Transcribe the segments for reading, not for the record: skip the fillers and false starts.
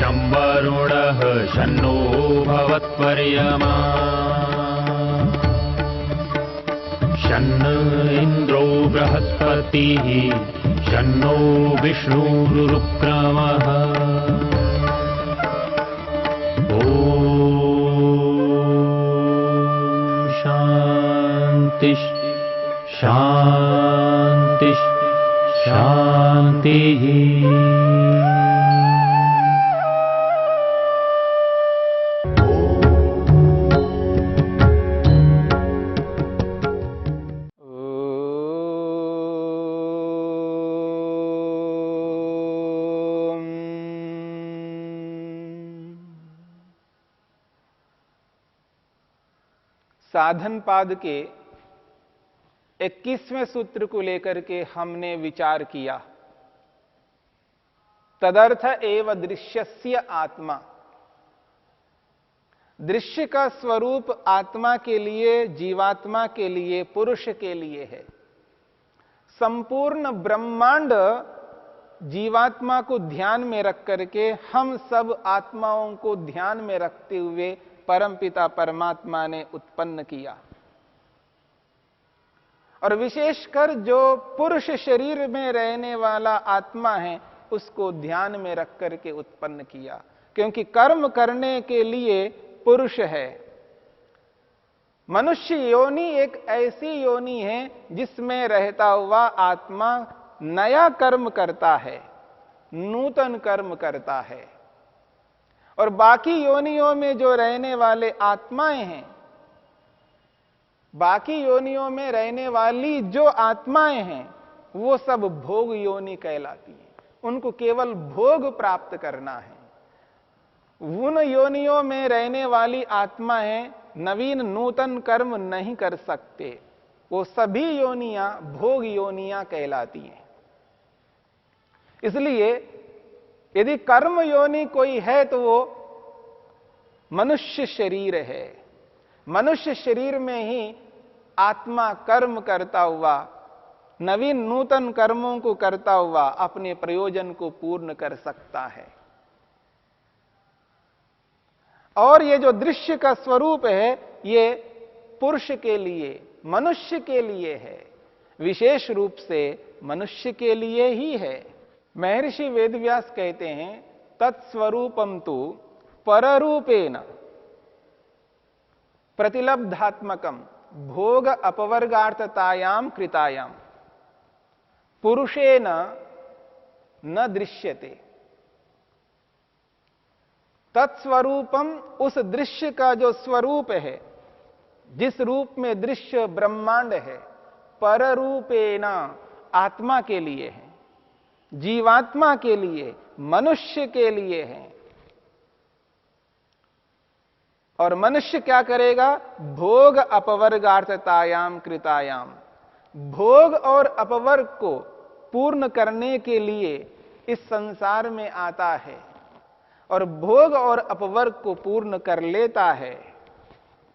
शं वरुणः शन्नो भवत्वर्यमा शन्न इन्द्रो बृहस्पतिः शन्नो विष्णुरुक्रमः ॐ शान्ति शान्ति शान्तिः। साधन पाद के 21वें सूत्र को लेकर के हमने विचार किया। तदर्थ एव दृश्यस्य आत्मा। दृश्य का स्वरूप आत्मा के लिए, जीवात्मा के लिए, पुरुष के लिए है। संपूर्ण ब्रह्मांड जीवात्मा को ध्यान में रख करके हम सब आत्माओं को ध्यान में रखते हुए परमपिता परमात्मा ने उत्पन्न किया। और विशेषकर जो पुरुष शरीर में रहने वाला आत्मा है उसको ध्यान में रख करके उत्पन्न किया, क्योंकि कर्म करने के लिए पुरुष है। मनुष्य योनि एक ऐसी योनि है जिसमें रहता हुआ आत्मा नया कर्म करता है, नूतन कर्म करता है। और बाकी योनियों में जो रहने वाले आत्माएं हैं, बाकी योनियों में रहने वाली जो आत्माएं हैं वो सब भोग योनि कहलाती हैं। उनको केवल भोग प्राप्त करना है। उन योनियों में रहने वाली आत्माएं नवीन नूतन कर्म नहीं कर सकते। वो सभी योनियां भोग योनियां कहलाती हैं। इसलिए यदि कर्म योनि कोई है तो वो मनुष्य शरीर है। मनुष्य शरीर में ही आत्मा कर्म करता हुआ, नवीन नूतन कर्मों को करता हुआ अपने प्रयोजन को पूर्ण कर सकता है। और ये जो दृश्य का स्वरूप है ये पुरुष के लिए, मनुष्य के लिए है, विशेष रूप से मनुष्य के लिए ही है। महर्षि वेदव्यास कहते हैं तत्स्वरूपम तु पररूपेण प्रतिलब्धात्मकम भोग अपवर्गार्थतायाम कृतायाम पुरुषेण न दृश्यते। तत्स्वरूपम उस दृश्य का जो स्वरूप है, जिस रूप में दृश्य ब्रह्मांड है, पररूपेण आत्मा के लिए है, जीवात्मा के लिए, मनुष्य के लिए है। और मनुष्य क्या करेगा? भोग अपवर्गार्थतायाम कृतायाम, भोग और अपवर्ग को पूर्ण करने के लिए इस संसार में आता है और भोग और अपवर्ग को पूर्ण कर लेता है।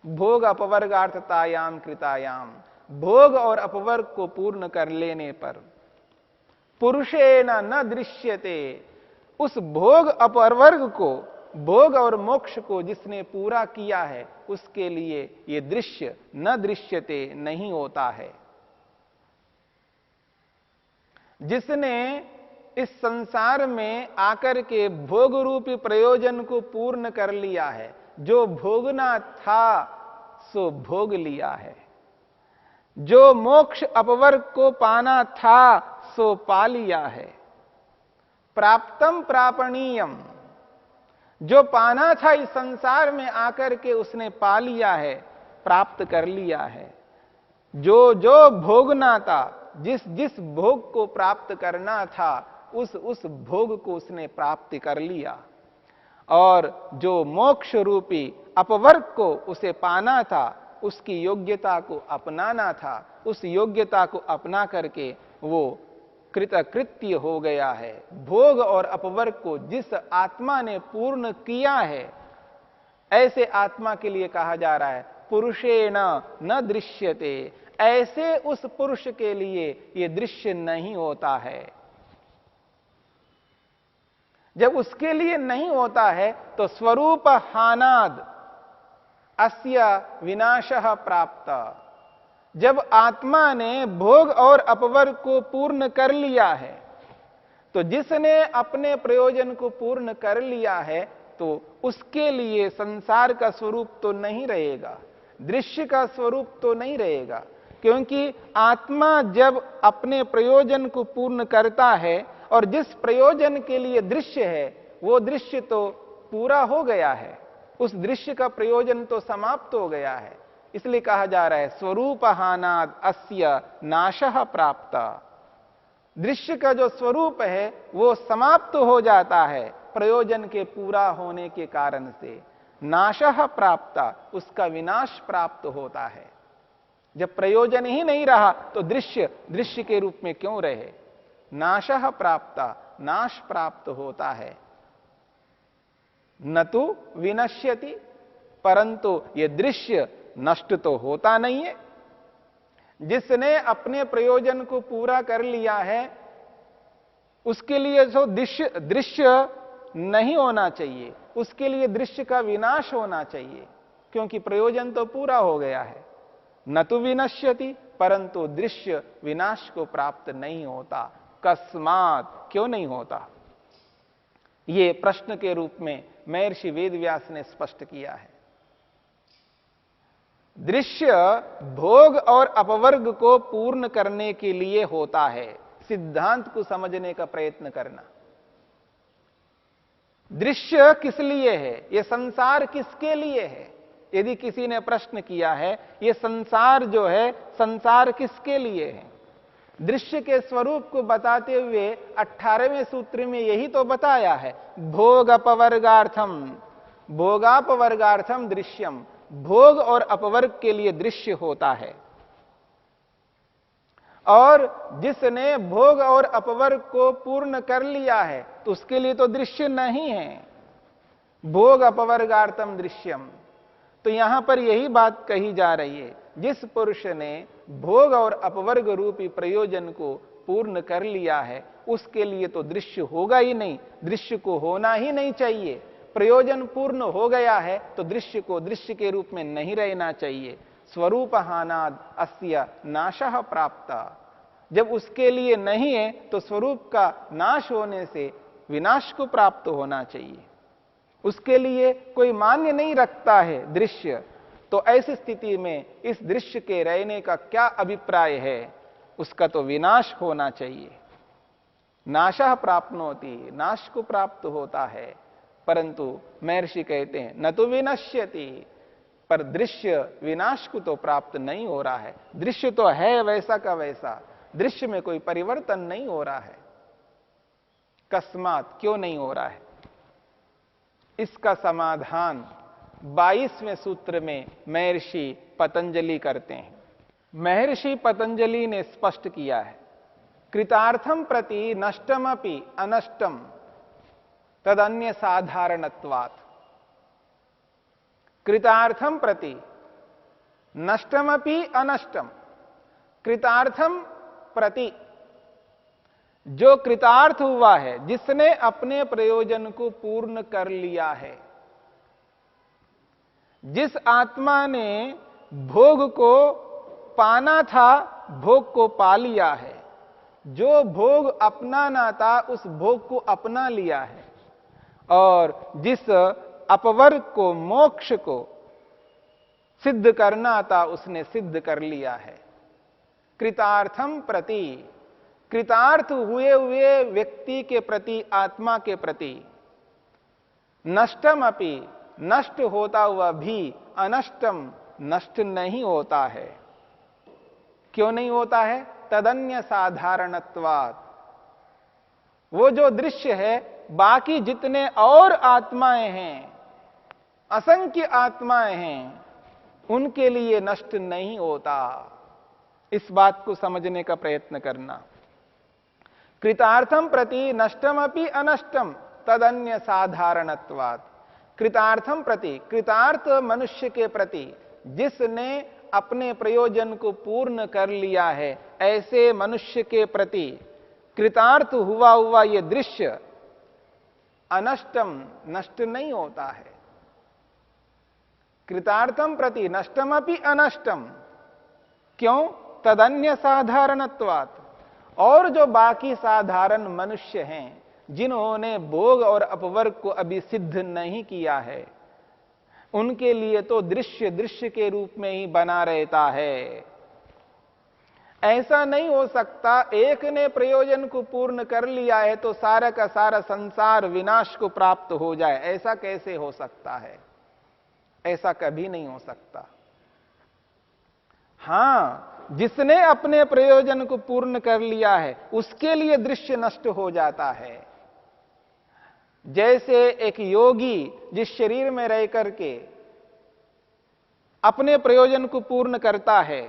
भोग अपवर्गार्थतायाम कृतायाम, भोग और अपवर्ग को पूर्ण कर लेने पर पुरुषेण न दृश्यते, उस भोग अपवर्ग को, भोग और मोक्ष को जिसने पूरा किया है उसके लिए ये दृश्य न दृश्यते, नहीं होता है। जिसने इस संसार में आकर के भोग रूपी प्रयोजन को पूर्ण कर लिया है, जो भोगना था सो भोग लिया है, जो मोक्ष अपवर्ग को पाना था सो पा लिया है। प्राप्तम प्रापणीयम, जो पाना था इस संसार में आकर के उसने पा लिया है, प्राप्त कर लिया है। जो जो भोगना था, जिस जिस भोग को प्राप्त करना था उस भोग को उसने प्राप्त कर लिया। और जो मोक्ष रूपी अपवर्ग को उसे पाना था, उसकी योग्यता को अपनाना था, उस योग्यता को अपना करके वो कृतकृत्य हो गया है। भोग और अपवर्ग को जिस आत्मा ने पूर्ण किया है, ऐसे आत्मा के लिए कहा जा रहा है पुरुषेण न दृश्यते। ऐसे उस पुरुष के लिए यह दृश्य नहीं होता है। जब उसके लिए नहीं होता है तो स्वरूप हानाद अस्य विनाशः प्राप्त। जब आत्मा ने भोग और अपवर्ग को पूर्ण कर लिया है, तो जिसने अपने प्रयोजन को पूर्ण कर लिया है तो उसके लिए संसार का स्वरूप तो नहीं रहेगा, दृश्य का स्वरूप तो नहीं रहेगा, क्योंकि आत्मा जब अपने प्रयोजन को पूर्ण करता है और जिस प्रयोजन के लिए दृश्य है वो दृश्य तो पूरा हो गया है, उस दृश्य का प्रयोजन तो समाप्त हो गया है। इसलिए कहा जा रहा है स्वरूप हानाद अस्य नाशः प्राप्त। दृश्य का जो स्वरूप है वो समाप्त हो जाता है प्रयोजन के पूरा होने के कारण से। नाशः प्राप्त, उसका विनाश प्राप्त होता है। जब प्रयोजन ही नहीं रहा तो दृश्य दृश्य के रूप में क्यों रहे। नाशः प्राप्त, नाश प्राप्त होता है। न तो विनश्यति, परंतु ये दृश्य नष्ट तो होता नहीं है। जिसने अपने प्रयोजन को पूरा कर लिया है उसके लिए जो दृश्य नहीं होना चाहिए, उसके लिए दृश्य का विनाश होना चाहिए, क्योंकि प्रयोजन तो पूरा हो गया है। न तो विनश्यति, परंतु दृश्य विनाश को प्राप्त नहीं होता। कस्मात, क्यों नहीं होता? ये प्रश्न के रूप में महर्षि वेदव्यास ने स्पष्ट किया है। दृश्य भोग और अपवर्ग को पूर्ण करने के लिए होता है। सिद्धांत को समझने का प्रयत्न करना। दृश्य किस लिए है, यह संसार किसके लिए है? यदि किसी ने प्रश्न किया है यह संसार जो है, संसार किसके लिए है? दृश्य के स्वरूप को बताते हुए 18वें सूत्र में यही तो बताया है, भोग अपवर्गार्थम, भोगापवर्गार्थम दृश्यम। भोग और अपवर्ग के लिए दृश्य होता है, और जिसने भोग और अपवर्ग को पूर्ण कर लिया है तो उसके लिए तो दृश्य नहीं है। भोग अपवर्गार्थम दृश्यम। तो यहां पर यही बात कही जा रही है, जिस पुरुष ने भोग और अपवर्ग रूपी प्रयोजन को पूर्ण कर लिया है उसके लिए तो दृश्य होगा ही नहीं, दृश्य को होना ही नहीं चाहिए। प्रयोजन पूर्ण हो गया है तो दृश्य को दृश्य के रूप में नहीं रहना चाहिए। स्वरूप हानाद अस्य नाशः प्राप्त। जब उसके लिए नहीं है तो स्वरूप का नाश होने से विनाश को प्राप्त होना चाहिए। उसके लिए कोई मान्य नहीं रखता है दृश्य, तो ऐसी स्थिति में इस दृश्य के रहने का क्या अभिप्राय है? उसका तो विनाश होना चाहिए। नाशः प्राप्नोति, नाश को प्राप्त होता है। परंतु महर्षि कहते हैं न तो विनश्यति, पर दृश्य विनाश को तो प्राप्त नहीं हो रहा है। दृश्य तो है वैसा का वैसा, दृश्य में कोई परिवर्तन नहीं हो रहा है। कस्मात, क्यों नहीं हो रहा है? इसका समाधान 22वें सूत्र में महर्षि पतंजलि करते हैं। महर्षि पतंजलि ने स्पष्ट किया है, कृतार्थम प्रति नष्टमपि अनष्टम तदन्य साधारणत्वात्। कृतार्थम प्रति नष्टमपि अनष्टम। कृतार्थम प्रति, जो कृतार्थ हुआ है, जिसने अपने प्रयोजन को पूर्ण कर लिया है, जिस आत्मा ने भोग को पाना था भोग को पा लिया है, जो भोग अपनाना था उस भोग को अपना लिया है, और जिस अपवर्ग को, मोक्ष को सिद्ध करना था उसने सिद्ध कर लिया है। कृतार्थम प्रति, कृतार्थ हुए हुए व्यक्ति के प्रति, आत्मा के प्रति, नष्टम अपि, नष्ट होता हुआ भी, अनष्टम, नष्ट नहीं होता है। क्यों नहीं होता है? तदन्य साधारणत्वात्। वो जो दृश्य है, बाकी जितने और आत्माएं हैं, असंख्य आत्माएं हैं, उनके लिए नष्ट नहीं होता। इस बात को समझने का प्रयत्न करना। कृतार्थम प्रति नष्टमपि अनष्टम तदन्य साधारणत्वात्। कृतार्थम प्रति, कृतार्थ मनुष्य के प्रति, जिसने अपने प्रयोजन को पूर्ण कर लिया है, ऐसे मनुष्य के प्रति कृतार्थ हुआ ये दृश्य अनष्टम, नष्ट नहीं होता है। कृतार्थम प्रति नष्टमपि अनष्टम। क्यों? तदन्य साधारणत्वात्। और जो बाकी साधारण मनुष्य हैं, जिन्होंने भोग और अपवर्ग को अभी सिद्ध नहीं किया है, उनके लिए तो दृश्य दृश्य के रूप में ही बना रहता है। ऐसा नहीं हो सकता एक ने प्रयोजन को पूर्ण कर लिया है तो सारा का सारा संसार विनाश को प्राप्त हो जाए। ऐसा कैसे हो सकता है? ऐसा कभी नहीं हो सकता। हां, जिसने अपने प्रयोजन को पूर्ण कर लिया है उसके लिए दृश्य नष्ट हो जाता है। जैसे एक योगी जिस शरीर में रह करके अपने प्रयोजन को पूर्ण करता है,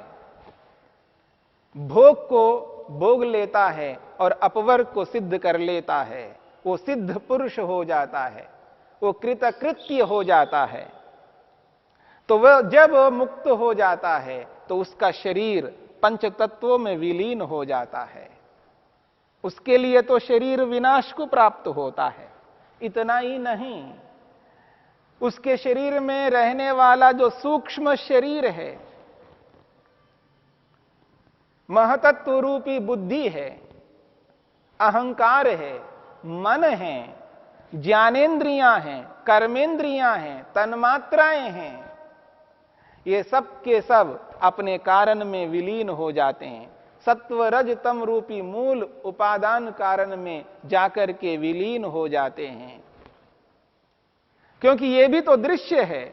भोग को भोग लेता है और अपवर्ग को सिद्ध कर लेता है, वो सिद्ध पुरुष हो जाता है, वो कृतकृत्य हो जाता है। तो वह जब मुक्त हो जाता है तो उसका शरीर पंच तत्वों में विलीन हो जाता है। उसके लिए तो शरीर विनाश को प्राप्त होता है। इतना ही नहीं, उसके शरीर में रहने वाला जो सूक्ष्म शरीर है, महतत्व रूपी बुद्धि है, अहंकार है, मन है, ज्ञानेंद्रियां हैं, कर्मेंद्रियां हैं, तन्मात्राएं हैं, ये सब के सब अपने कारण में विलीन हो जाते हैं। सत्व रज तम रूपी मूल उपादान कारण में जाकर के विलीन हो जाते हैं। क्योंकि ये भी तो दृश्य है।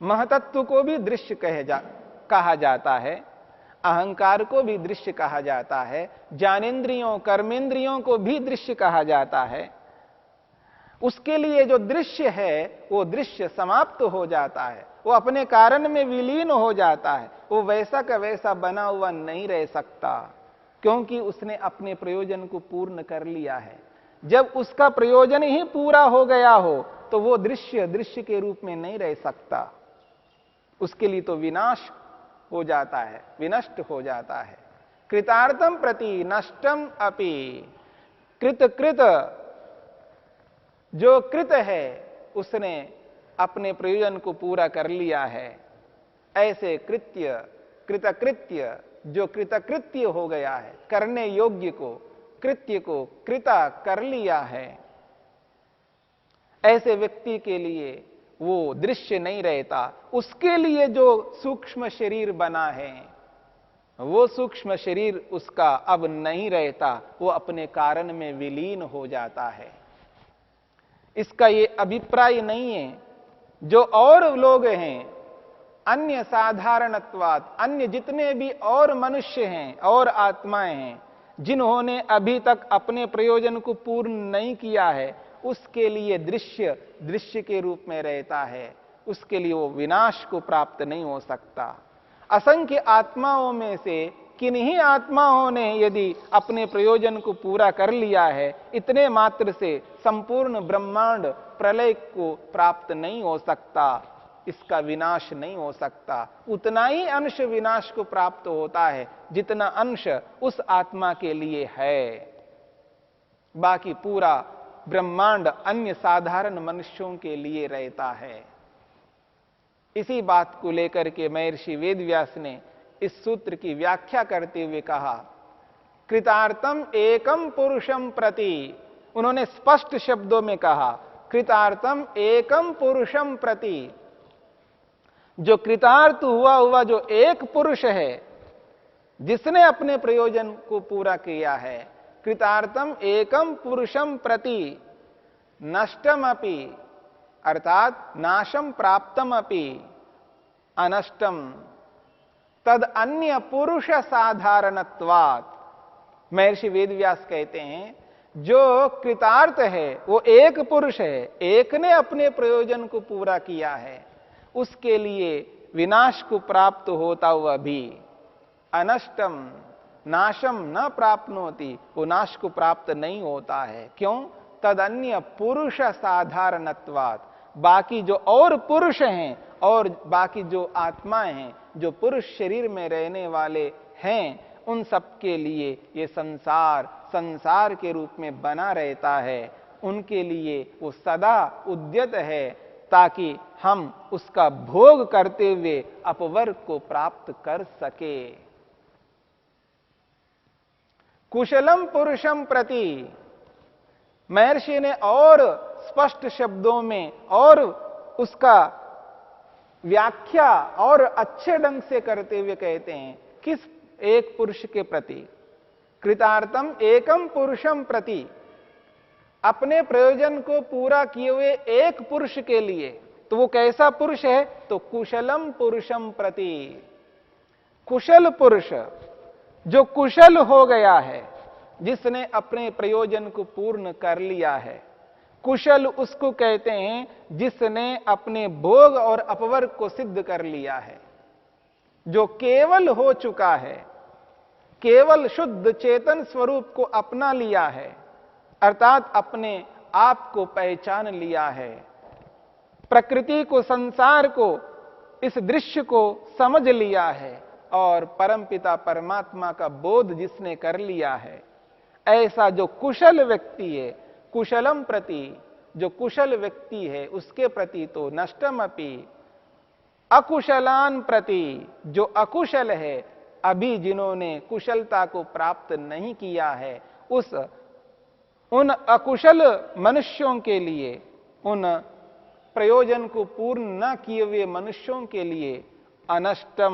महतत्व को भी दृश्य कहा जाता है, अहंकार को भी दृश्य कहा जाता है, ज्ञानेंद्रियों कर्मेंद्रियों को भी दृश्य कहा जाता है। उसके लिए जो दृश्य है वो दृश्य समाप्त हो जाता है, वो अपने कारण में विलीन हो जाता है। वो वैसा का वैसा बना हुआ नहीं रह सकता, क्योंकि उसने अपने प्रयोजन को पूर्ण कर लिया है। जब उसका प्रयोजन ही पूरा हो गया हो तो वो दृश्य दृश्य के रूप में नहीं रह सकता। उसके लिए तो विनाश हो जाता है, विनष्ट हो जाता है। कृतार्थम प्रति नष्टम अपि। कृत जो कृत है उसने अपने प्रयोजन को पूरा कर लिया है। ऐसे कृतकृत्य जो कृतकृत्य हो गया है, करने योग्य को, कृत्य को कृता कर लिया है, ऐसे व्यक्ति के लिए वो दृश्य नहीं रहता। उसके लिए जो सूक्ष्म शरीर बना है, वो सूक्ष्म शरीर उसका अब नहीं रहता, वो अपने कारण में विलीन हो जाता है। इसका ये अभिप्राय नहीं है जो और लोग हैं, अन्य साधारणत्वात्, अन्य जितने भी और मनुष्य हैं और आत्माएं हैं, जिन्होंने अभी तक अपने प्रयोजन को पूर्ण नहीं किया है, उसके लिए दृश्य दृश्य के रूप में रहता है। उसके लिए वो विनाश को प्राप्त नहीं हो सकता। असंख्य आत्माओं में से किन्हीं आत्माओं ने यदि अपने प्रयोजन को पूरा कर लिया है, इतने मात्र से संपूर्ण ब्रह्मांड प्रलय को प्राप्त नहीं हो सकता, इसका विनाश नहीं हो सकता। उतना ही अंश विनाश को प्राप्त होता है जितना अंश उस आत्मा के लिए है। बाकी पूरा ब्रह्मांड अन्य साधारण मनुष्यों के लिए रहता है। इसी बात को लेकर के महर्षि वेदव्यास ने इस सूत्र की व्याख्या करते हुए कहा, कृतार्थम एकम पुरुषम प्रति। उन्होंने स्पष्ट शब्दों में कहा, कृतार्थम एकम पुरुषम प्रति। जो कृतार्थ हुआ जो एक पुरुष है, जिसने अपने प्रयोजन को पूरा किया है, कृतार्थम एकम पुरुषम प्रति नष्टम अपि, अर्थात नाशम प्राप्तम अपि अनष्टम तद अन्य पुरुष साधारणत्वात्। महर्षि वेदव्यास कहते हैं जो कृतार्थ है वो एक पुरुष है, एक ने अपने प्रयोजन को पूरा किया है, उसके लिए विनाश को प्राप्त होता हुआ भी अनष्टम नाशम न प्राप्नोति, वो नाश को प्राप्त नहीं होता है। क्यों? तद अन्य पुरुष साधारणत्वात्। बाकी जो और पुरुष हैं और बाकी जो आत्माएं हैं, जो पुरुष शरीर में रहने वाले हैं, उन सब के लिए ये संसार संसार के रूप में बना रहता है, उनके लिए वो सदा उद्यत है, ताकि हम उसका भोग करते हुए अपवर्ग को प्राप्त कर सके। कुशलम पुरुषम प्रति, महर्षि ने और स्पष्ट शब्दों में और उसका व्याख्या और अच्छे ढंग से करते हुए कहते हैं, किस एक पुरुष के प्रति? कृतार्थम एकम पुरुषम प्रति, अपने प्रयोजन को पूरा किए हुए एक पुरुष के लिए। तो वो कैसा पुरुष है? तो कुशलम पुरुषम प्रति, कुशल पुरुष, जो कुशल हो गया है, जिसने अपने प्रयोजन को पूर्ण कर लिया है। कुशल उसको कहते हैं जिसने अपने भोग और अपवर्ग को सिद्ध कर लिया है, जो केवल हो चुका है, केवल शुद्ध चेतन स्वरूप को अपना लिया है, अर्थात अपने आप को पहचान लिया है, प्रकृति को, संसार को, इस दृश्य को समझ लिया है और परमपिता परमात्मा का बोध जिसने कर लिया है, ऐसा जो कुशल व्यक्ति है, कुशलम प्रति, जो कुशल व्यक्ति है उसके प्रति तो नष्टमपि, अकुशलान प्रति, जो अकुशल है, अभी जिन्होंने कुशलता को प्राप्त नहीं किया है, उन अकुशल मनुष्यों के लिए, उन प्रयोजन को पूर्ण न किए हुए मनुष्यों के लिए अनष्टम,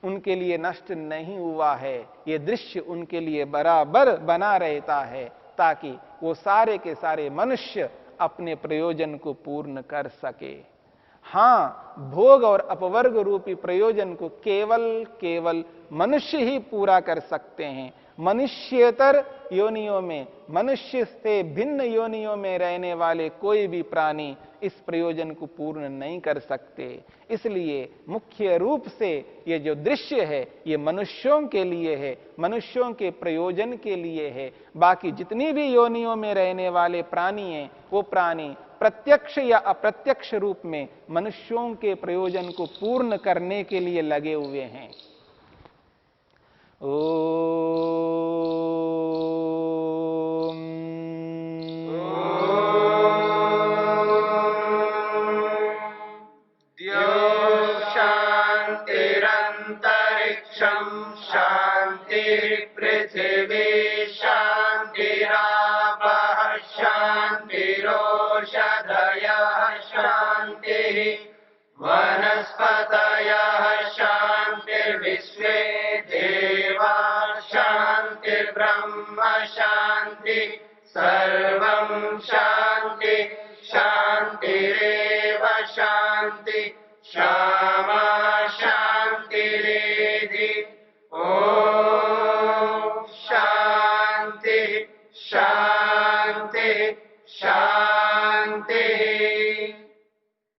उनके लिए नष्ट नहीं हुआ है। ये दृश्य उनके लिए बराबर बना रहता है, ताकि वो सारे के सारे मनुष्य अपने प्रयोजन को पूर्ण कर सके। हां, भोग और अपवर्ग रूपी प्रयोजन को केवल मनुष्य ही पूरा कर सकते हैं। मनुष्येतर योनियों में, मनुष्य से भिन्न योनियों में रहने वाले कोई भी प्राणी इस प्रयोजन को पूर्ण नहीं कर सकते। इसलिए मुख्य रूप से ये जो दृश्य है ये मनुष्यों के लिए है, मनुष्यों के प्रयोजन के लिए है। बाकी जितनी भी योनियों में रहने वाले प्राणी हैं, वो प्राणी प्रत्यक्ष या अप्रत्यक्ष रूप में मनुष्यों के प्रयोजन को पूर्ण करने के लिए लगे हुए हैं। ओम शांतिरंतरिक्षं शांतिः पृथिवी शांतिरापः शांतिरोषधयः शांतिः वनस्पतयः शांतिर्विश्वे देवा शांतिर्ब्रह्म शांति सर्वं शांति शांतिरेव शांति क्षमा शांतिरेधि। ओम शांति शांति शांति।